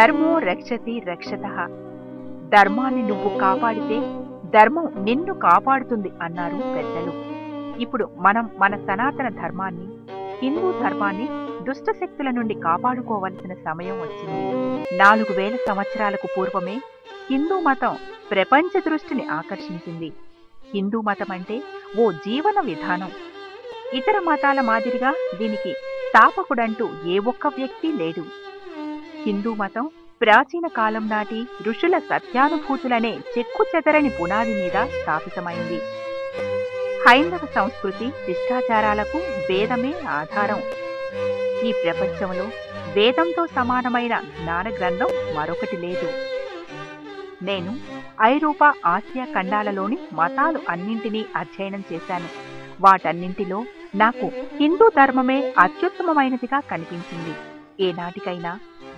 ధర్మో రక్షతి రక్షతః. ధర్మాన్ని నువ్వు కాపాడితే ధర్మం నిన్ను కాపాడుతుంది అన్నారు పెద్దలు. ఇప్పుడు మనం మన సనాతన ధర్మాన్ని, హిందూ ధర్మాన్ని దుష్ట శక్తుల నుండి కాపాడుకోవలసిన సమయం వచ్చింది. 4000 సంవత్సరాలకు పూర్వమే హిందూ మతం ప్రపంచ దృష్టిని ఆకర్షించింది. హిందూ మతం అంటే ఓ జీవన విధానం. ఇతర మతాల మాదిరిగా దీనికి స్థాపకుడంటూ ఏ ఒక్క వ్యక్తి లేడు. హిందూ మతం ప్రాచీన కాలం నాటి ఋషుల సత్యానుభూతులనే చెక్కు చెదరని పునాది మీద స్థాపితమైంది. హైందవ సంస్కృతి శిష్టాచారాలకు వేదమే ఆధారం. ఈ ప్రపంచంలో వేదంతో సమానమైన జ్ఞాన గ్రంథం మరొకటి లేదు. నేను ఐరోపా, ఆసియా ఖండాలలోని మతాలు అన్నింటినీ అధ్యయనం చేశాను. వాటన్నింటిలో నాకు హిందూ ధర్మమే అత్యుత్తమమైనదిగా కనిపించింది. ఏనాటికైనా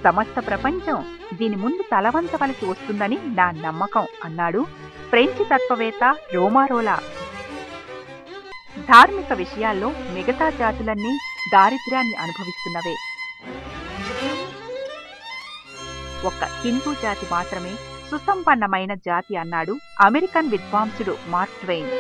సమస్త ప్రపంచం దీని ముందు తలవంచవలసి వస్తుందని నా నమ్మకం అన్నాడు ఫ్రెంచ్ తత్వవేత్త రోమారోలా. ధార్మిక విషయాల్లో మిగతా జాతులన్నీ దారిద్ర్యాన్ని అనుభవిస్తున్నవే. ఒక్క హిందూ జాతి మాత్రమే సుసంపన్నమైన జాతి అన్నాడు అమెరికన్ విద్వాంసుడు మార్క్ ట్వెయిన్.